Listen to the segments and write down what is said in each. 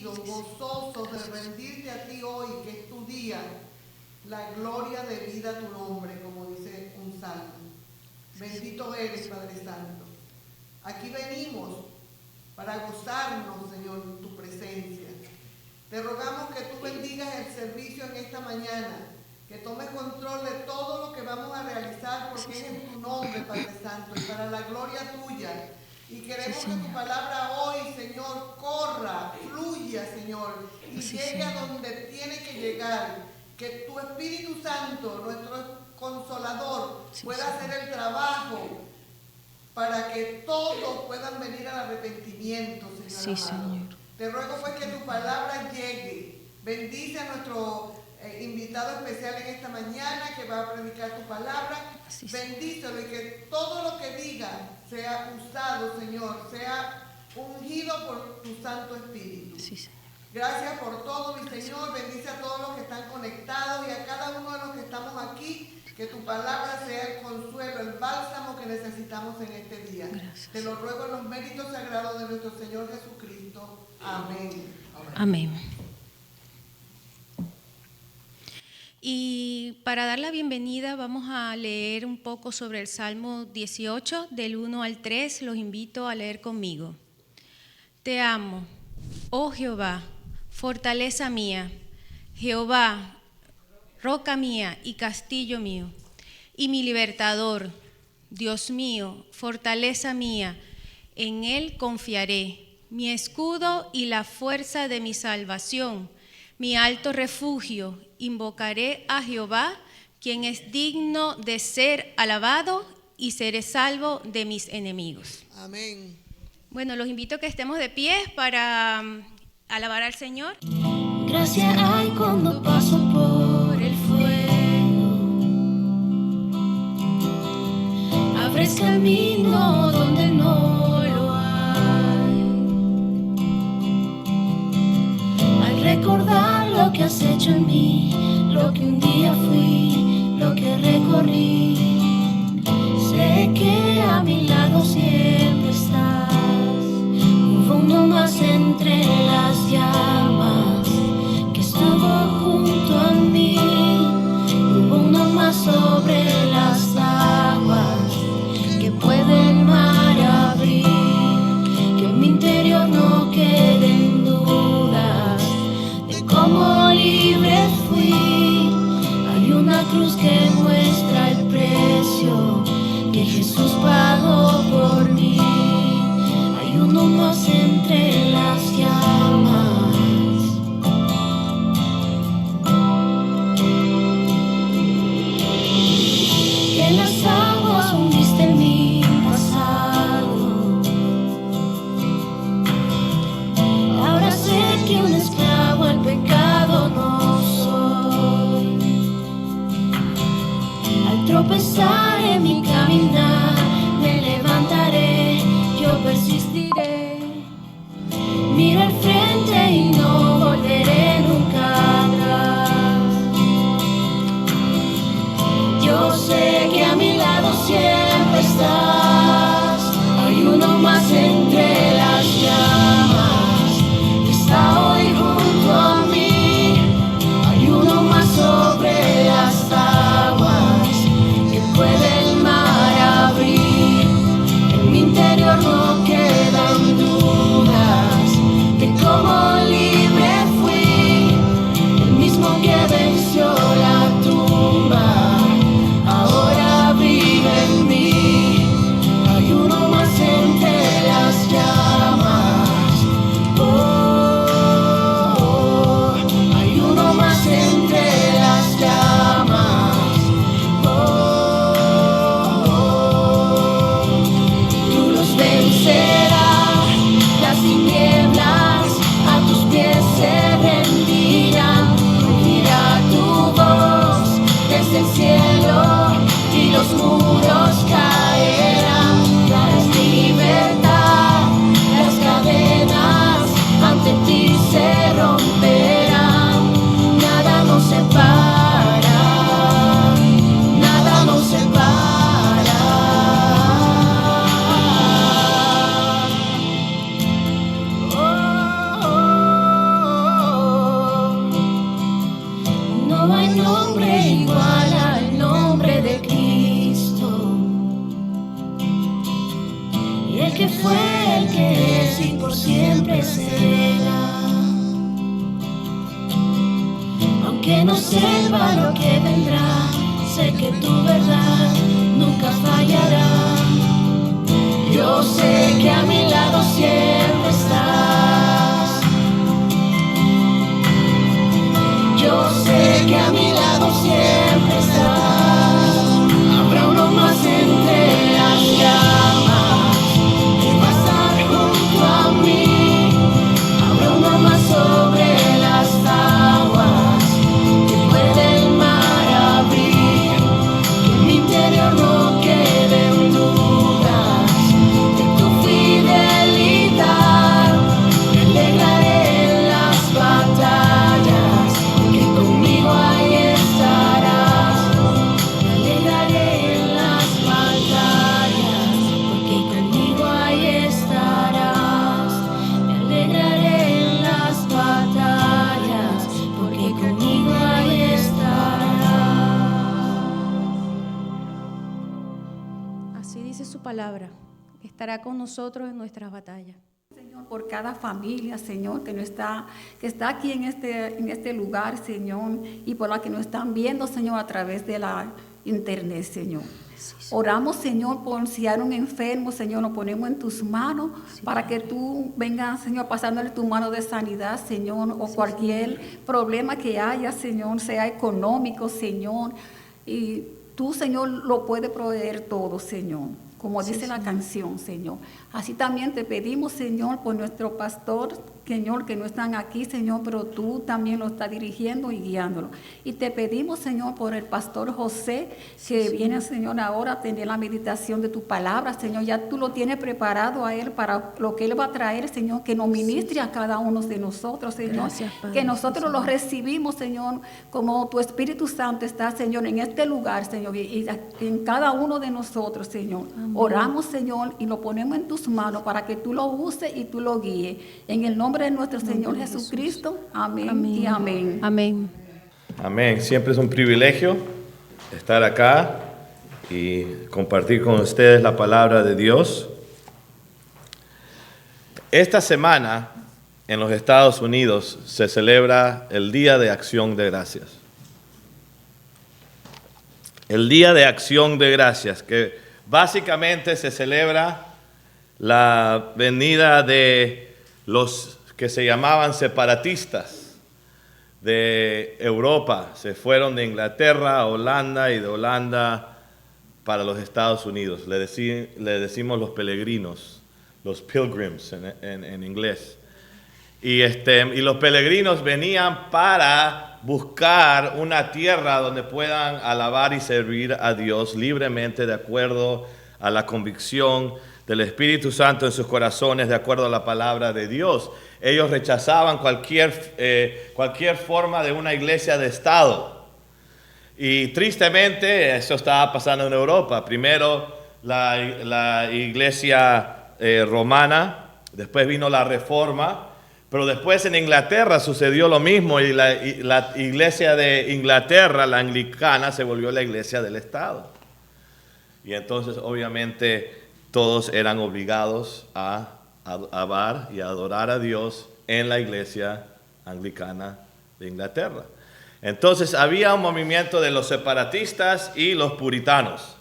agradecidos, gozosos de rendirte a ti hoy, que es tu día. La gloria de vida a tu nombre, como dice un salmo. Bendito eres, Padre Santo. Aquí venimos para gozarnos, Señor, en tu presencia. Te rogamos que tú bendigas el servicio en esta mañana, que tomes control de todo lo que vamos a realizar, porque es en tu nombre, Padre Santo, y para la gloria tuya. Y queremos que tu palabra hoy, Señor, corra, fluya, Señor, y llegue a donde tiene que llegar. Que tu Espíritu Santo, nuestro Consolador, pueda hacer el trabajo para que todos puedan venir al arrepentimiento, Señor amado. Te ruego pues que tu palabra llegue. Bendice a nuestro invitado especial en esta mañana que va a predicar tu palabra. Bendícelo y que todo lo que diga sea usado, Señor, sea ungido por tu Santo Espíritu. Sí, Señor. Gracias por todo, mi Señor. Bendice a todos los que están conectados y a cada uno de los que estamos aquí. Que tu palabra sea el consuelo, el bálsamo que necesitamos en este día. Gracias. Te lo ruego en los méritos sagrados de nuestro Señor Jesucristo. Amén. Amén. Y para dar la bienvenida vamos a leer un poco sobre el Salmo 18, del 1 al 3. Los invito a leer conmigo. Te amo, oh Jehová, fortaleza mía, Jehová, roca mía y castillo mío, y mi libertador, Dios mío, fortaleza mía, en él confiaré, mi escudo y la fuerza de mi salvación, mi alto refugio, invocaré a Jehová, quien es digno de ser alabado, y seré salvo de mis enemigos. Amén. Bueno, los invito a que estemos de pie para alabar al Señor. Gracia hay cuando paso por el fuego, abres camino donde no lo hay. Al recordar lo que has hecho en mí, lo que un día fui, lo que recorrí, sé que a mi lado siempre estás. Hubo uno más entre las llamas que estuvo junto a mí, hubo uno más sobre las aguas que puede el mar abrir, que en mi interior no queden dudas de cómo libre fui. Hay una cruz que muestra el precio que Jesús pagó por mí. Hay uno más entre las llamas. Que en las aguas hundiste mi pasado. Ahora sé que un esclavo al pecado no soy. Al tropezar en mi caminar, me levantaré, yo persistiré. Mira al frente y no volveré nunca atrás. Yo sé que a mi lado siempre estás. Hay uno más entre las llamas que está hoy junto a mí. Hay uno más sobre las aguas que puede el mar abrir. aunque no sepa lo que vendrá, sé que tu verdad nunca fallará. Yo sé que a mi lado siempre estás. Yo sé que a mi lado siempre estás. Habrá uno más entre las llamas que va a estar junto a mí. Habrá uno más sobre las aguas que puede el mar abrir. Que en mi interior no queden dudas de tu fidelidad. Me alegraré en las batallas, porque conmigo ahí estarás. Me alegraré en las batallas, porque conmigo ahí estarás. Me alegraré en las batallas, porque conmigo ahí estarás. Así dice su palabra, estará con nosotros en nuestras batallas. Señor, por cada familia, Señor, que está aquí en este lugar, Señor, y por la que nos están viendo, Señor, a través de la internet, Señor. Oramos, Señor, por si hay un enfermo, Señor, nos ponemos en tus manos para que tú vengas, Señor, pasándole tu mano de sanidad, Señor, o cualquier problema que haya, Señor, sea económico, Señor, y tú, Señor, lo puedes proveer todo, Señor. Como dice la canción, Señor. Así también te pedimos, Señor, por nuestro pastor, Señor, que no están aquí, Señor, pero tú también lo estás dirigiendo y guiándolo. Y te pedimos, Señor, por el pastor José, que viene, Señor, ahora a tener la meditación de tu palabra, Señor. Ya tú lo tienes preparado a él para lo que él va a traer, Señor, que nos ministre a cada uno de nosotros, Señor. Gracias, Padre. Que nosotros lo recibimos, Señor, como tu Espíritu Santo está, Señor, en este lugar, Señor, y en cada uno de nosotros, Señor. Amén. Oramos, Señor, y lo ponemos en tus manos para que tú lo uses y tú lo guíes. En el nombre de nuestro Señor Jesucristo. Amén, Amén. y amén. Amén. Amén. Siempre es un privilegio estar acá y compartir con ustedes la palabra de Dios. Esta semana en los Estados Unidos se celebra el Día de Acción de Gracias. El Día de Acción de Gracias, que básicamente se celebra la venida de los que se llamaban separatistas de Europa. Se fueron de Inglaterra a Holanda y de Holanda para los Estados Unidos. Le decimos los peregrinos, los pilgrims en inglés. Y los peregrinos venían para buscar una tierra donde puedan alabar y servir a Dios libremente de acuerdo a la convicción del Espíritu Santo en sus corazones, de acuerdo a la palabra de Dios. Ellos rechazaban cualquier forma de una iglesia de Estado. Y tristemente eso estaba pasando en Europa. Primero la iglesia romana, después vino la Reforma, pero después en Inglaterra sucedió lo mismo y la iglesia de Inglaterra, la anglicana, se volvió la iglesia del Estado. Y entonces obviamente todos eran obligados a alabar y a adorar a Dios en la iglesia anglicana de Inglaterra. Entonces había un movimiento de los separatistas y los puritanos.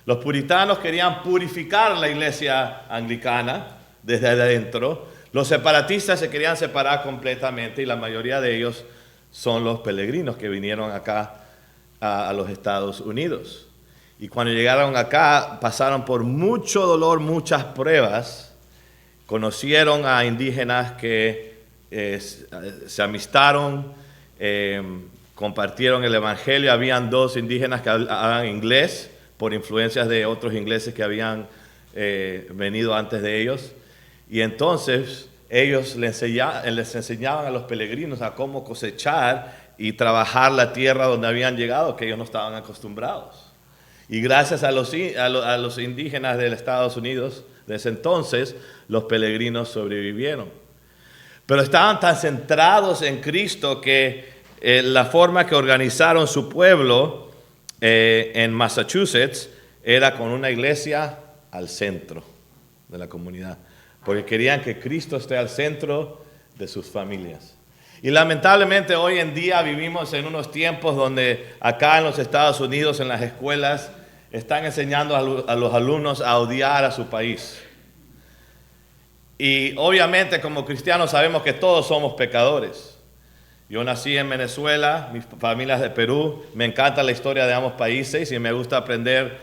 Los puritanos querían purificar la iglesia anglicana desde adentro. Los separatistas se querían separar completamente y la mayoría de ellos son los peregrinos que vinieron acá a los Estados Unidos. Y cuando llegaron acá pasaron por mucho dolor, muchas pruebas. Conocieron a indígenas que se amistaron, compartieron el evangelio. Habían 2 indígenas que hablaban inglés por influencias de otros ingleses que habían venido antes de ellos. Y entonces ellos les enseñaban a los peregrinos a cómo cosechar y trabajar la tierra donde habían llegado, que ellos no estaban acostumbrados. Y gracias a los indígenas de los Estados Unidos de ese entonces, los peregrinos sobrevivieron. Pero estaban tan centrados en Cristo que la forma que organizaron su pueblo en Massachusetts era con una iglesia al centro de la comunidad, porque querían que Cristo esté al centro de sus familias. Y lamentablemente hoy en día vivimos en unos tiempos donde acá en los Estados Unidos, en las escuelas, están enseñando a los alumnos a odiar a su país. Y obviamente como cristianos sabemos que todos somos pecadores. Yo nací en Venezuela, mi familia es de Perú, me encanta la historia de ambos países y me gusta aprender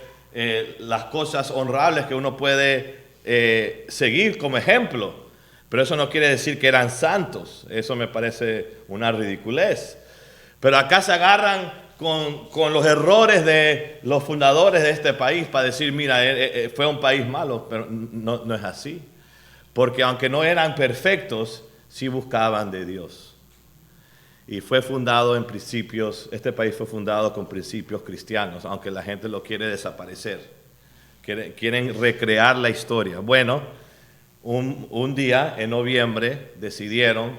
las cosas honrables que uno puede seguir como ejemplo. Pero eso no quiere decir que eran santos. Eso me parece una ridiculez. Pero acá se agarran con los errores de los fundadores de este país para decir, mira, fue un país malo, pero no es así. Porque aunque no eran perfectos, sí buscaban de Dios. Y fue fundado en principios, este país fue fundado con principios cristianos, aunque la gente lo quiere desaparecer. Quieren recrear la historia. Bueno, un día en noviembre decidieron,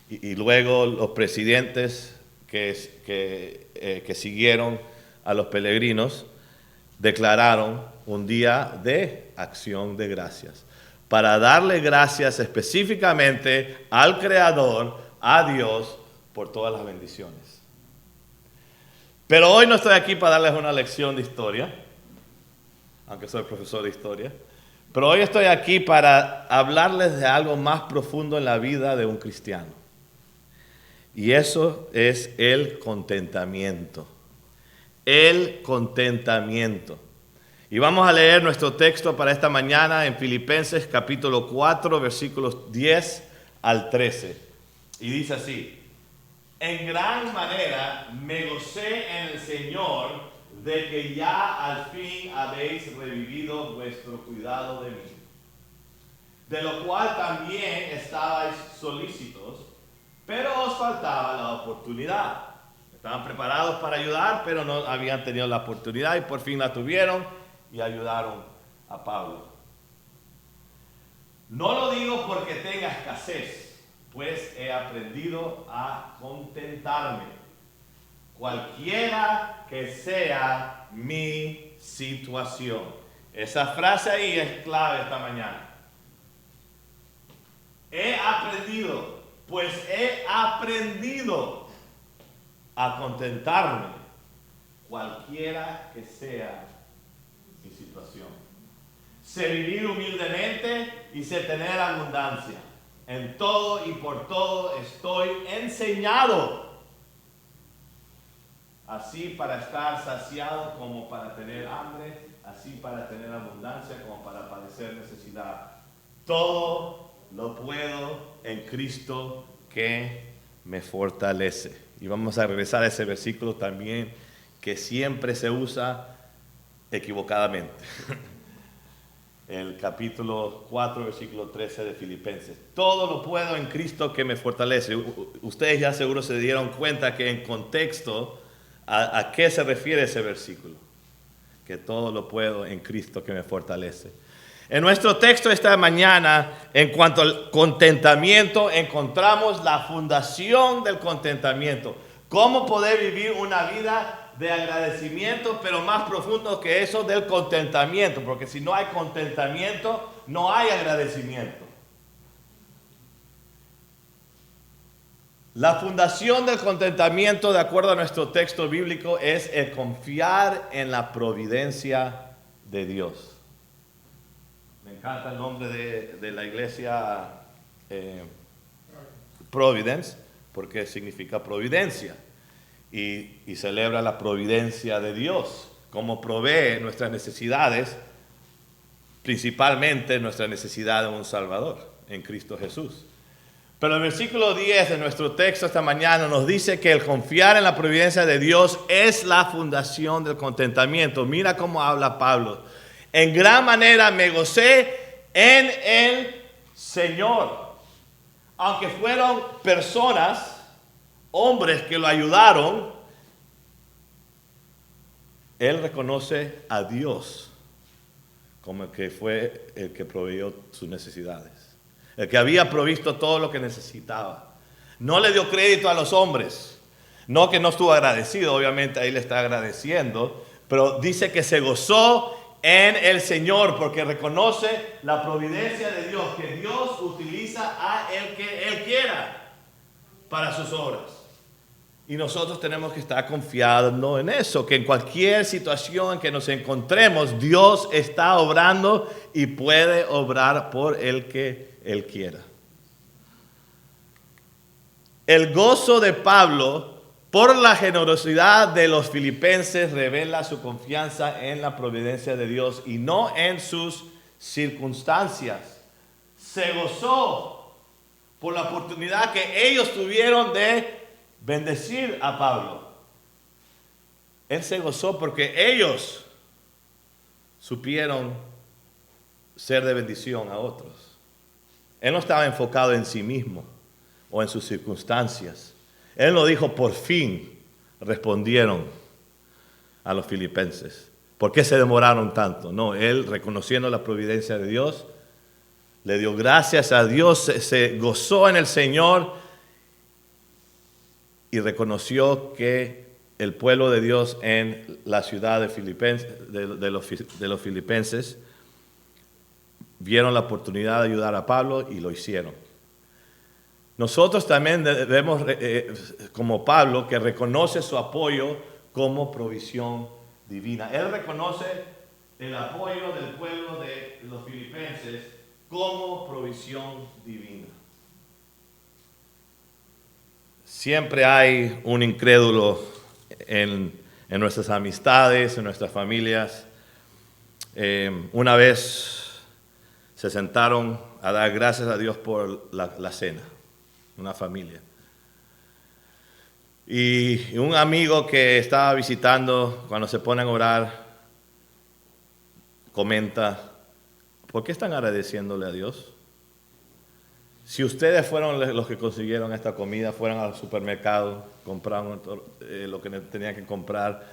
y luego los presidentes que siguieron a los peregrinos declararon un día de acción de gracias, para darle gracias específicamente al Creador, a Dios, por todas las bendiciones. Pero hoy no estoy aquí para darles una lección de historia, aunque soy profesor de historia. Pero hoy estoy aquí para hablarles de algo más profundo en la vida de un cristiano. Y eso es el contentamiento. El contentamiento. Y vamos a leer nuestro texto para esta mañana en Filipenses capítulo 4, versículos 10 al 13. Y dice así: en gran manera me gocé en el Señor de que ya al fin habéis revivido vuestro cuidado de mí, de lo cual también estabais solícitos, pero os faltaba la oportunidad. Estaban preparados para ayudar, pero no habían tenido la oportunidad y por fin la tuvieron y ayudaron a Pablo. No lo digo porque tenga escasez, pues he aprendido a contentarme, cualquiera que sea mi situación. Esa frase ahí es clave esta mañana. He aprendido, pues he aprendido a contentarme, cualquiera que sea mi situación. Sé vivir humildemente y sé tener abundancia. En todo y por todo estoy enseñado, así para estar saciado como para tener hambre, así para tener abundancia como para padecer necesidad. Todo lo puedo en Cristo que me fortalece. Y vamos a regresar a ese versículo también que siempre se usa equivocadamente. El capítulo 4, versículo 13 de Filipenses. Todo lo puedo en Cristo que me fortalece. Ustedes ya seguro se dieron cuenta que en contexto, ¿a qué se refiere ese versículo? Que todo lo puedo en Cristo que me fortalece. En nuestro texto esta mañana, en cuanto al contentamiento, encontramos la fundación del contentamiento. Cómo poder vivir una vida de agradecimiento, pero más profundo que eso del contentamiento. Porque si no hay contentamiento, no hay agradecimiento. La fundación del contentamiento, de acuerdo a nuestro texto bíblico, es el confiar en la providencia de Dios. Me encanta el nombre de la iglesia Providence, porque significa providencia. Y celebra la providencia de Dios, como provee nuestras necesidades, principalmente nuestra necesidad de un Salvador en Cristo Jesús. Pero el versículo 10 de nuestro texto esta mañana nos dice que el confiar en la providencia de Dios es la fundación del contentamiento. Mira cómo habla Pablo. En gran manera me gocé en el Señor. Aunque fueron personas, hombres que lo ayudaron, él reconoce a Dios como el que fue el que proveyó sus necesidades. El que había provisto todo lo que necesitaba. No le dio crédito a los hombres. No que no estuvo agradecido, obviamente ahí le está agradeciendo. Pero dice que se gozó en el Señor porque reconoce la providencia de Dios. Que Dios utiliza a el que Él quiera. para sus obras. Y nosotros tenemos que estar confiando en eso, que en cualquier situación en que nos encontremos, Dios está obrando y puede obrar por el que Él quiera. El gozo de Pablo por la generosidad de los filipenses revela su confianza en la providencia de Dios y no en sus circunstancias. Se gozó por la oportunidad que ellos tuvieron de bendecir a Pablo. Él se gozó porque ellos supieron ser de bendición a otros. Él no estaba enfocado en sí mismo o en sus circunstancias. Él no dijo, por fin respondieron a los filipenses. ¿Por qué se demoraron tanto? No, él, reconociendo la providencia de Dios, le dio gracias a Dios, se gozó en el Señor y reconoció que el pueblo de Dios en la ciudad de los filipenses vieron la oportunidad de ayudar a Pablo y lo hicieron. Nosotros también debemos, como Pablo, que reconoce su apoyo como provisión divina. Él reconoce el apoyo del pueblo de los filipenses como provisión divina. Siempre hay un incrédulo en nuestras amistades, en nuestras familias. Una vez se sentaron a dar gracias a Dios por la cena, una familia. Y un amigo que estaba visitando, cuando se ponen a orar, comenta, ¿por qué están agradeciéndole a Dios? Si ustedes fueron los que consiguieron esta comida, fueron al supermercado, compraron lo que tenían que comprar,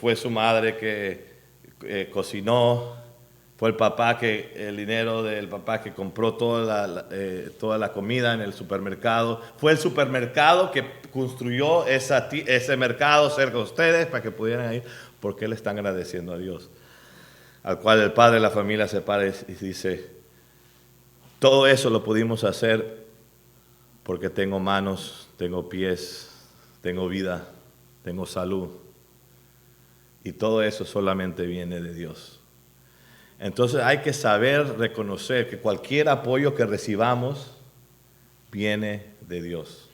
fue su madre que cocinó, fue el dinero del papá que compró toda la comida en el supermercado, fue el supermercado que construyó ese mercado cerca de ustedes para que pudieran ir, ¿por qué le están agradeciendo a Dios? Al cual el padre de la familia se para y dice, todo eso lo pudimos hacer porque tengo manos, tengo pies, tengo vida, tengo salud. Y todo eso solamente viene de Dios. Entonces hay que saber reconocer que cualquier apoyo que recibamos viene de Dios.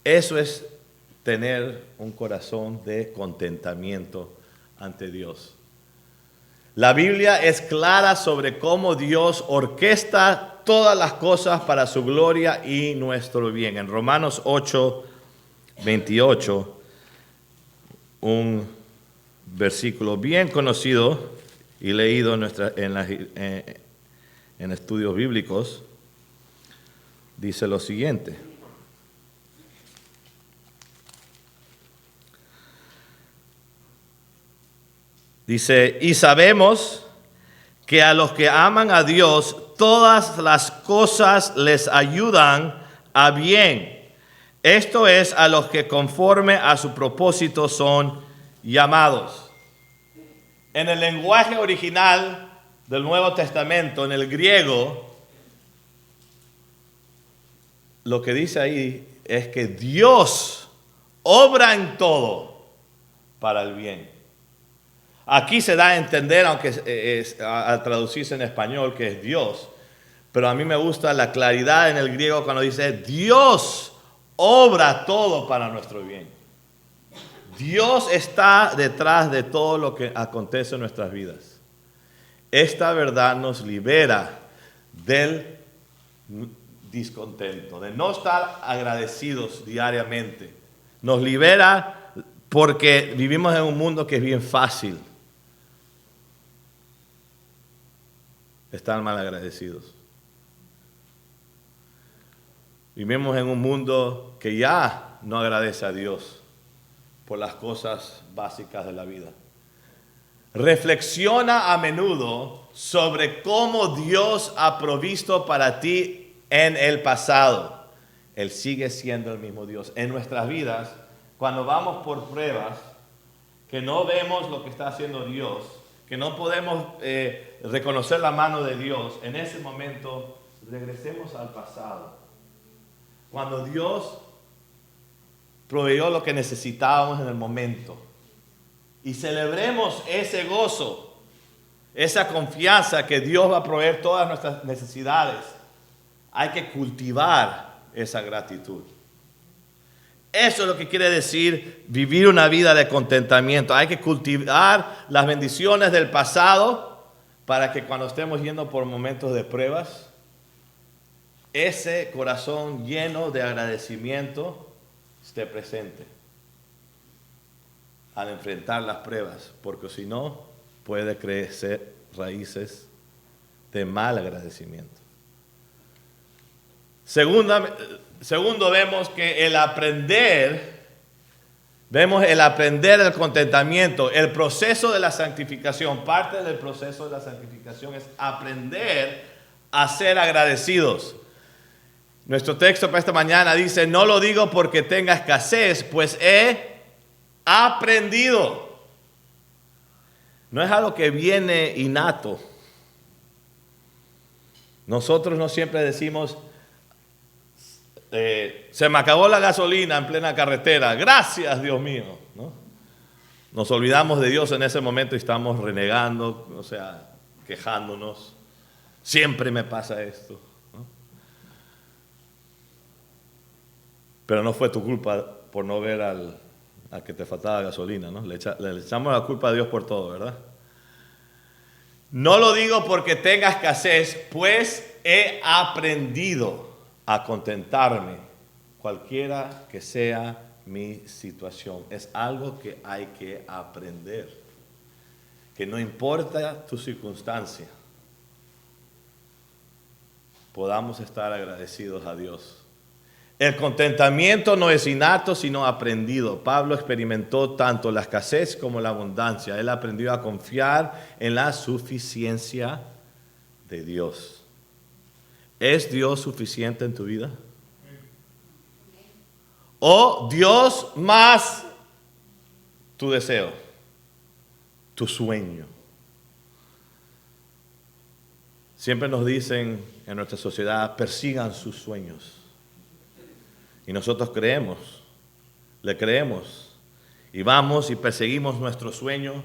Eso es tener un corazón de contentamiento ante Dios. La Biblia es clara sobre cómo Dios orquesta todas las cosas para su gloria y nuestro bien. En Romanos 8:28, un versículo bien conocido y leído en estudios bíblicos, dice lo siguiente. Dice, y sabemos que a los que aman a Dios, todas las cosas les ayudan a bien. Esto es, a los que conforme a su propósito son llamados. En el lenguaje original del Nuevo Testamento, en el griego, lo que dice ahí es que Dios obra en todo para el bien. Aquí se da a entender, aunque al traducirse en español, que es Dios. Pero a mí me gusta la claridad en el griego cuando dice Dios obra todo para nuestro bien. Dios está detrás de todo lo que acontece en nuestras vidas. Esta verdad nos libera del discontento, de no estar agradecidos diariamente. Nos libera porque vivimos en un mundo que es bien fácil estar mal agradecidos. Vivimos en un mundo que ya no agradece a Dios por las cosas básicas de la vida. Reflexiona a menudo sobre cómo Dios ha provisto para ti en el pasado. Él sigue siendo el mismo Dios. En nuestras vidas, cuando vamos por pruebas, que no vemos lo que está haciendo Dios, que no podemos reconocer la mano de Dios, en ese momento regresemos al pasado cuando Dios proveyó lo que necesitábamos en el momento. Y celebremos ese gozo, esa confianza que Dios va a proveer todas nuestras necesidades. Hay que cultivar esa gratitud. Eso es lo que quiere decir vivir una vida de contentamiento. Hay que cultivar las bendiciones del pasado para que cuando estemos yendo por momentos de pruebas, ese corazón lleno de agradecimiento esté presente al enfrentar las pruebas, porque si no, puede crecer raíces de mal agradecimiento. Segundo, vemos el aprender el contentamiento, el proceso de la santificación. Parte del proceso de la santificación es aprender a ser agradecidos. Nuestro texto para esta mañana dice: no lo digo porque tenga escasez, pues he aprendido. No es algo que viene innato. Nosotros no siempre decimos: se me acabó la gasolina en plena carretera, gracias Dios mío, ¿no? Nos olvidamos de Dios en ese momento y estamos renegando, o sea, quejándonos. Siempre me pasa esto, ¿no? Pero no fue tu culpa por no ver al que te faltaba gasolina, ¿no? Le echamos la culpa a Dios por todo, ¿verdad? No lo digo porque tenga escasez, pues he aprendido a contentarme, cualquiera que sea mi situación. Es algo que hay que aprender. Que no importa tu circunstancia, podamos estar agradecidos a Dios. El contentamiento no es innato, sino aprendido. Pablo experimentó tanto la escasez como la abundancia. Él aprendió a confiar en la suficiencia de Dios. ¿Es Dios suficiente en tu vida? ¿O Dios más tu deseo, tu sueño? Siempre nos dicen en nuestra sociedad: persigan sus sueños. Y nosotros creemos, le creemos, y vamos y perseguimos nuestro sueño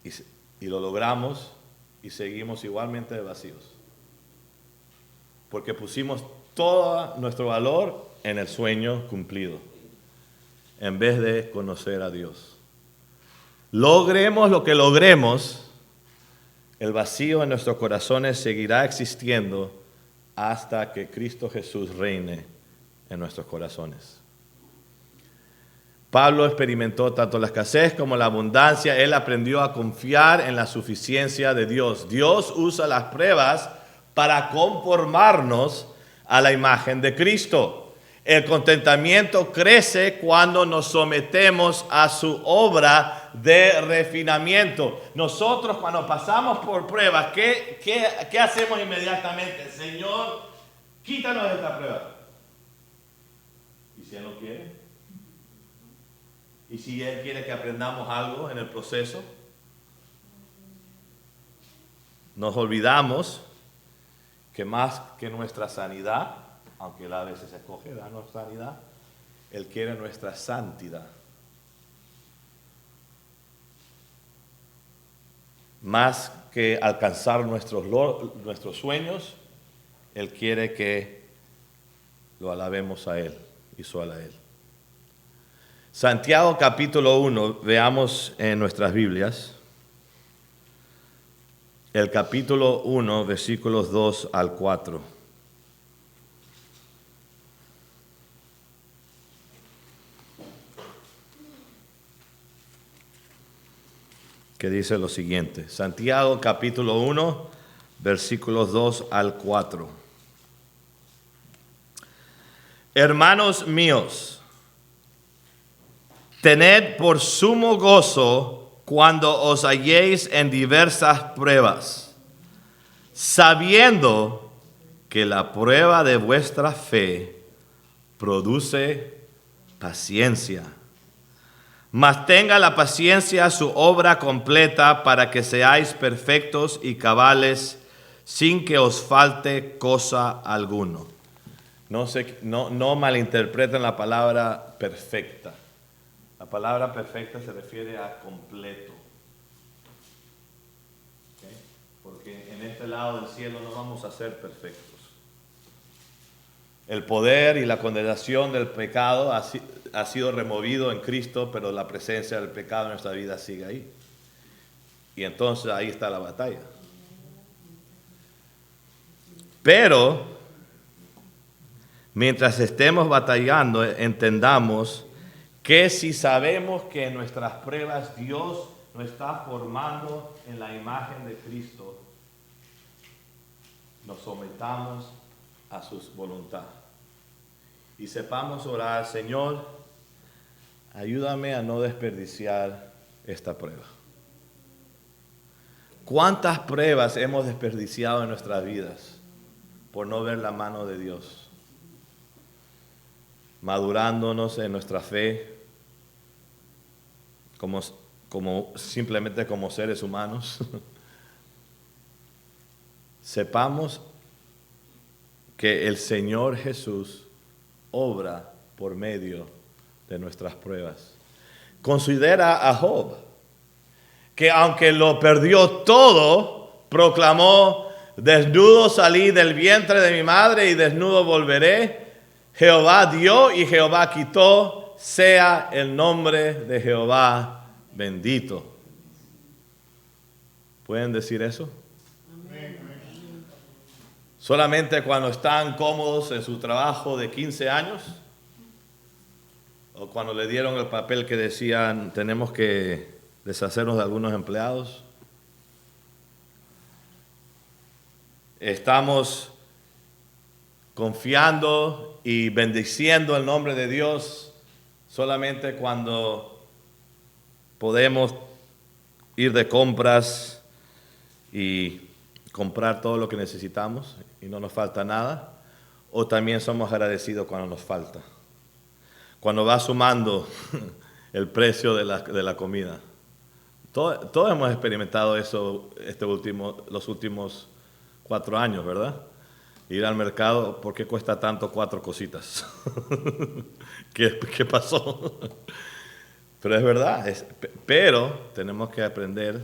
y lo logramos y seguimos igualmente vacíos. Porque pusimos todo nuestro valor en el sueño cumplido, en vez de conocer a Dios. Logremos lo que logremos, el vacío en nuestros corazones seguirá existiendo hasta que Cristo Jesús reine en nuestros corazones. Pablo experimentó tanto la escasez como la abundancia. Él aprendió a confiar en la suficiencia de Dios. Dios usa las pruebas para conformarnos a la imagen de Cristo. El contentamiento crece cuando nos sometemos a su obra de refinamiento. Nosotros, cuando pasamos por pruebas, ¿qué hacemos inmediatamente? Señor, quítanos esta prueba. ¿Y si Él no quiere? ¿Y si Él quiere que aprendamos algo en el proceso? Nos olvidamos que más que nuestra sanidad, aunque Él a veces escoge darnos sanidad, Él quiere nuestra santidad. Más que alcanzar nuestros sueños, Él quiere que lo alabemos a Él y solo a Él. Santiago capítulo 1, veamos en nuestras Biblias. El capítulo 1, versículos 2 al 4. Que dice lo siguiente. Santiago capítulo 1, versículos 2 al 4. Hermanos míos, tened por sumo gozo cuando os halléis en diversas pruebas, sabiendo que la prueba de vuestra fe produce paciencia. Mas tenga la paciencia su obra completa para que seáis perfectos y cabales sin que os falte cosa alguno. no malinterpreten la palabra perfecta. La palabra perfecta se refiere a completo. ¿Okay? Porque en este lado del cielo no vamos a ser perfectos. El poder y la condenación del pecado ha sido removido en Cristo, pero la presencia del pecado en nuestra vida sigue ahí. Y entonces ahí está la batalla. Pero, mientras estemos batallando, entendamos que si sabemos que en nuestras pruebas Dios nos está formando en la imagen de Cristo, nos sometamos a su voluntad. Y sepamos orar: Señor, ayúdame a no desperdiciar esta prueba. ¿Cuántas pruebas hemos desperdiciado en nuestras vidas por no ver la mano de Dios? Madurándonos en nuestra fe simplemente como seres humanos. Sepamos que el Señor Jesús obra por medio de nuestras pruebas. Considera a Job, que aunque lo perdió todo, proclamó: desnudo salí del vientre de mi madre y desnudo volveré. Jehová dio y Jehová quitó, sea el nombre de Jehová bendito. ¿Pueden decir eso? Solamente cuando están cómodos en su trabajo de 15 años, o cuando le dieron el papel que decían tenemos que deshacernos de algunos empleados. Estamos confiando y bendiciendo el nombre de Dios solamente cuando podemos ir de compras y comprar todo lo que necesitamos y no nos falta nada, o también somos agradecidos cuando nos falta, cuando va sumando el precio de la comida. Todos hemos experimentado eso los últimos 4 años, ¿verdad? Ir al mercado, ¿por qué cuesta tanto 4 cositas? ¿Qué pasó? Pero es verdad, pero tenemos que aprender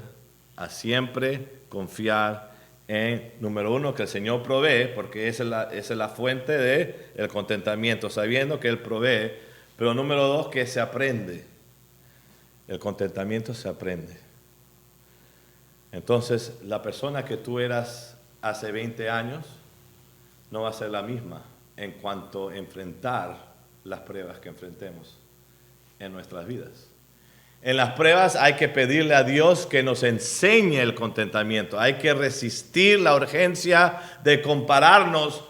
a siempre confiar en, número 1, que el Señor provee, porque esa es la fuente del contentamiento, sabiendo que Él provee, pero número 2, que se aprende. El contentamiento se aprende. Entonces, la persona que tú eras hace 20 años no va a ser la misma en cuanto a enfrentar las pruebas que enfrentemos en nuestras vidas. En las pruebas hay que pedirle a Dios que nos enseñe el contentamiento. Hay que resistir la urgencia de compararnos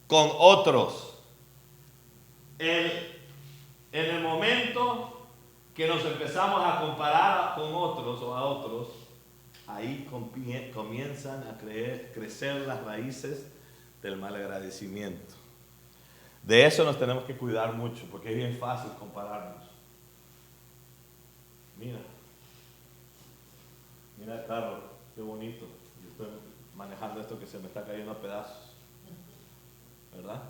con otros. En el momento que nos empezamos a comparar con otros o a otros, ahí comienzan a crecer las raíces del malagradecimiento. De eso nos tenemos que cuidar mucho, porque es bien fácil compararnos. Mira el carro, qué bonito. Yo estoy manejando esto que se me está cayendo a pedazos, ¿verdad?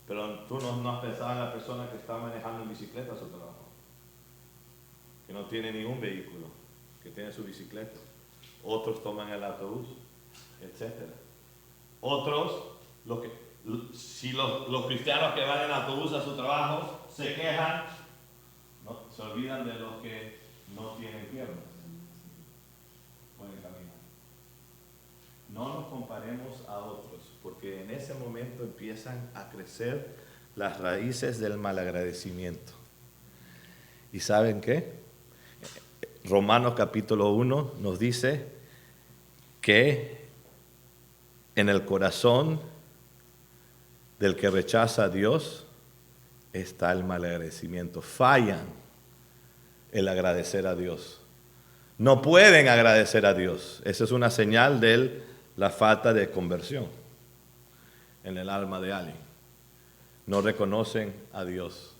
Pero tú no has pensado en la persona que está manejando en bicicleta a su trabajo, que no tiene ningún vehículo, que tiene su bicicleta. Otros toman el autobús, etc. Otros, si los cristianos que van en autobús a su trabajo se quejan, ¿no? Se olvidan de los que no tienen piernas, pueden caminar. No nos comparemos a otros, porque en ese momento empiezan a crecer las raíces del malagradecimiento. ¿Y saben qué? Romanos capítulo 1 nos dice que en el corazón del que rechaza a Dios está el malagradecimiento. Fallan el agradecer a Dios. No pueden agradecer a Dios. Esa es una señal de la falta de conversión en el alma de alguien. No reconocen a Dios.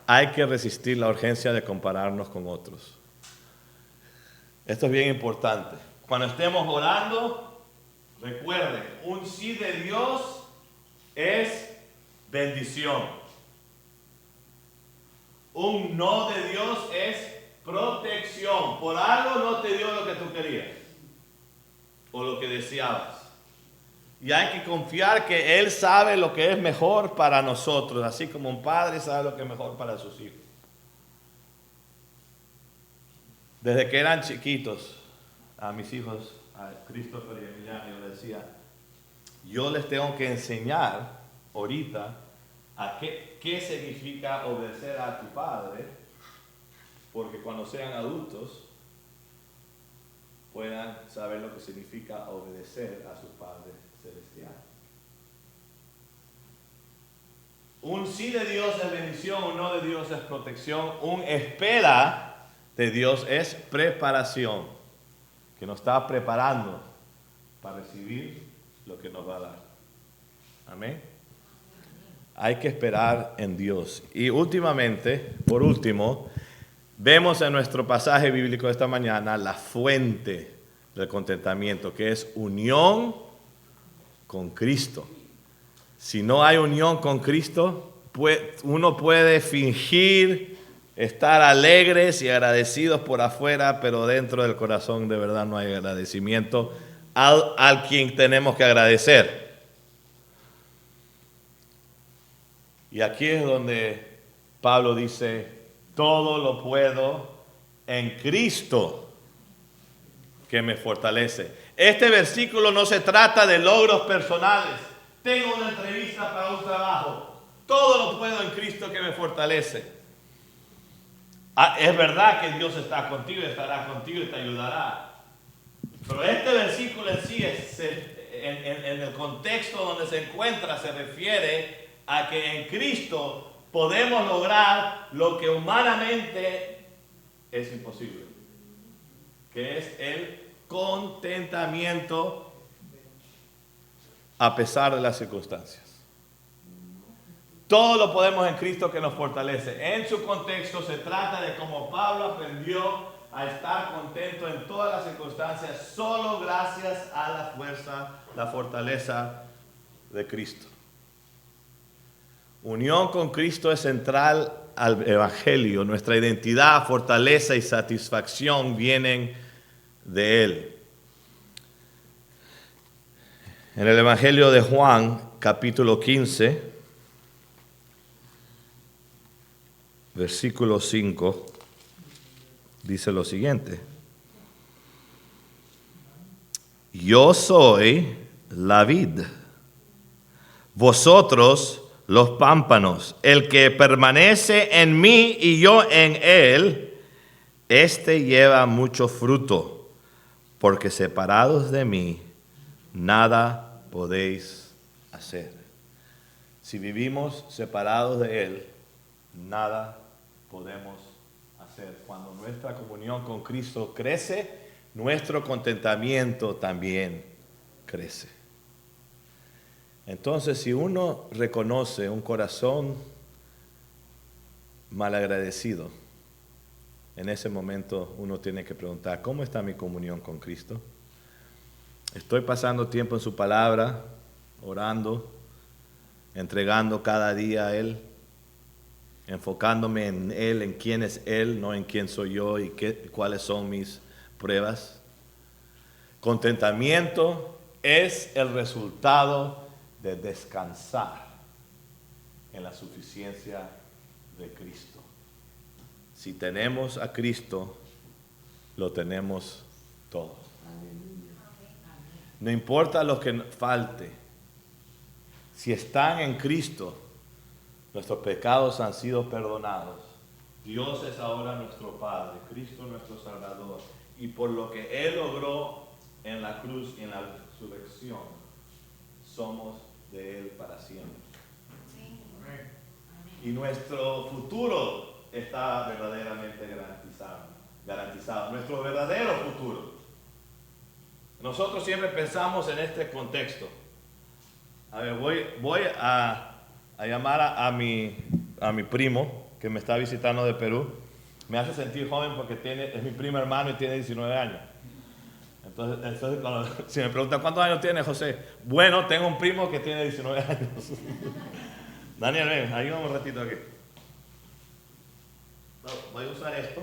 Hay que resistir la urgencia de compararnos con otros. Esto es bien importante. Cuando estemos orando, recuerden, un sí de Dios es bendición. Un no de Dios es protección. Por algo no te dio lo que tú querías o lo que deseabas. Y hay que confiar que Él sabe lo que es mejor para nosotros, así como un padre sabe lo que es mejor para sus hijos. Desde que eran chiquitos, a mis hijos, a Christopher y a Emiliano, yo les decía, yo les tengo que enseñar ahorita a qué significa obedecer a tu padre, porque cuando sean adultos puedan saber lo que significa obedecer a su Padre Celestial. Un sí de Dios es bendición, un no de Dios es protección, un espera de Dios es preparación, que nos está preparando para recibir lo que nos va a dar. Amén. Hay que esperar en Dios. Y últimamente, por último, vemos en nuestro pasaje bíblico de esta mañana la fuente del contentamiento, que es unión con Cristo. Si no hay unión con Cristo, uno puede fingir estar alegres y agradecidos por afuera, pero dentro del corazón de verdad no hay agradecimiento al quien tenemos que agradecer. Y aquí es donde Pablo dice, todo lo puedo en Cristo que me fortalece. Este versículo no se trata de logros personales. Tengo una entrevista para un trabajo. Todo lo puedo en Cristo que me fortalece. Es verdad que Dios está contigo, estará contigo y te ayudará. Pero este versículo en sí, en el contexto donde se encuentra, se refiere a que en Cristo podemos lograr lo que humanamente es imposible, que es el contentamiento a pesar de las circunstancias. Todo lo podemos en Cristo que nos fortalece. En su contexto se trata de cómo Pablo aprendió a estar contento en todas las circunstancias solo gracias a la fuerza, la fortaleza de Cristo. Unión con Cristo es central al Evangelio. Nuestra identidad, fortaleza y satisfacción vienen de Él. En el Evangelio de Juan, capítulo 15, versículo 5, dice lo siguiente. Yo soy la vid, vosotros los pámpanos. El que permanece en mí y yo en él, éste lleva mucho fruto, porque separados de mí, nada podéis hacer. Si vivimos separados de él, nada podemos hacer. Cuando nuestra comunión con Cristo crece, nuestro contentamiento también crece. Entonces, si uno reconoce un corazón malagradecido, en ese momento uno tiene que preguntar, ¿cómo está mi comunión con Cristo? ¿Estoy pasando tiempo en su palabra, orando, entregando cada día a Él, enfocándome en Él, en quién es Él, no en quién soy yo y cuáles son mis pruebas? Contentamiento es el resultado de descansar en la suficiencia de Cristo. Si tenemos a Cristo, lo tenemos todo. No importa lo que falte, si están en Cristo, nuestros pecados han sido perdonados. Dios es ahora nuestro Padre, Cristo nuestro Salvador. Y por lo que Él logró en la cruz y en la resurrección, somos de Él para siempre. Y nuestro futuro está verdaderamente garantizado. Nuestro verdadero futuro. Nosotros siempre pensamos en este contexto. A ver, voy a llamar a mi primo que me está visitando de Perú. Me hace sentir joven porque es mi primo hermano y tiene 19 años. Entonces si me preguntan cuántos años tiene José, bueno, tengo un primo que tiene 19 años. Daniel, ven, ayúdame un ratito aquí. Voy a usar esto.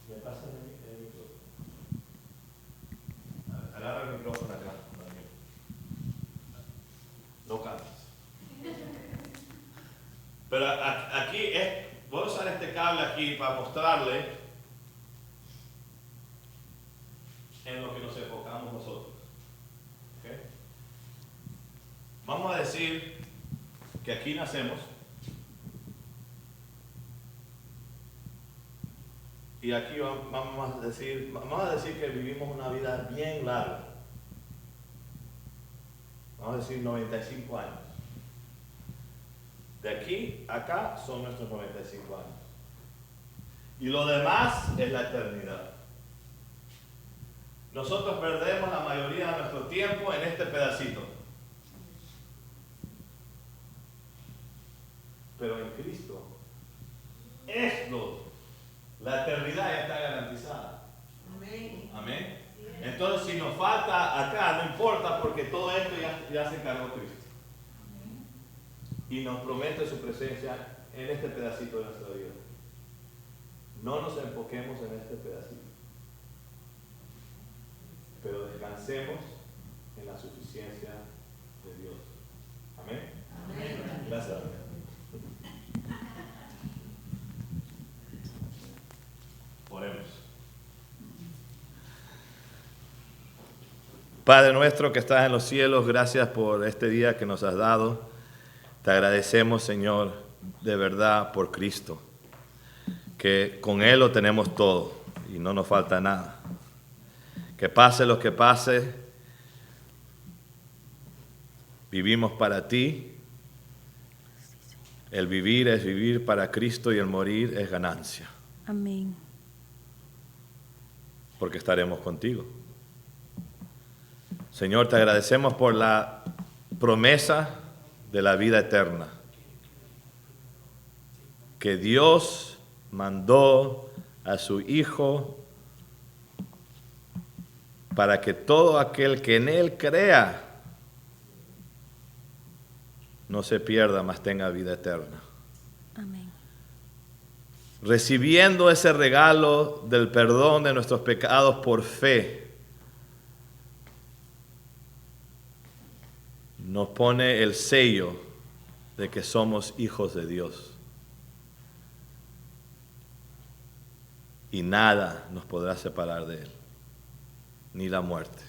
¿Me pasa el micrófono? Agarra el micrófono acá, Daniel. No cantes. Pero aquí voy a usar este cable aquí para mostrarle en lo que nos enfocamos nosotros. ¿Okay? Vamos a decir que aquí nacemos y aquí vamos a decir que vivimos una vida bien larga. Vamos a decir 95 años. De aquí a acá son nuestros 95 años. Y lo demás es la eternidad. Nosotros perdemos la mayoría de nuestro tiempo en este pedacito. Pero en Cristo, la eternidad ya está garantizada. Amén. Amén. Entonces, si nos falta acá, no importa, porque todo esto ya se encargó Cristo. Y nos promete su presencia en este pedacito de nuestra vida. No nos enfoquemos en este pedacito, pero descansemos en la suficiencia de Dios. Amén. Amén. Gracias. Oremos. Padre nuestro que estás en los cielos, gracias por este día que nos has dado. Te agradecemos, Señor, de verdad por Cristo, que con Él lo tenemos todo y no nos falta nada. Que pase lo que pase, vivimos para ti. El vivir es vivir para Cristo y el morir es ganancia. Amén. Porque estaremos contigo. Señor, te agradecemos por la promesa de la vida eterna, que Dios mandó a su Hijo para que todo aquel que en Él crea no se pierda, mas tenga vida eterna. Amén. Recibiendo ese regalo del perdón de nuestros pecados por fe, nos pone el sello de que somos hijos de Dios. Y nada nos podrá separar de Él, ni la muerte.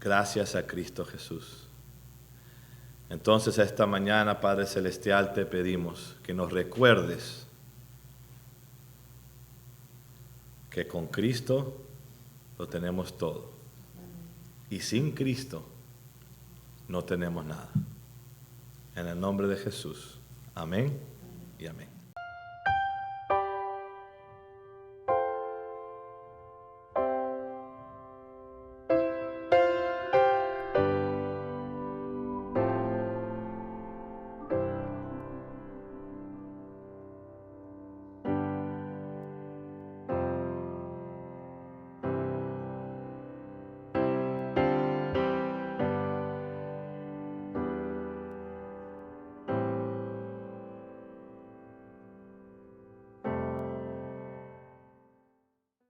Gracias a Cristo Jesús. Entonces esta mañana, Padre Celestial, te pedimos que nos recuerdes que con Cristo lo tenemos todo. Y sin Cristo no tenemos nada. En el nombre de Jesús. Amén y amén.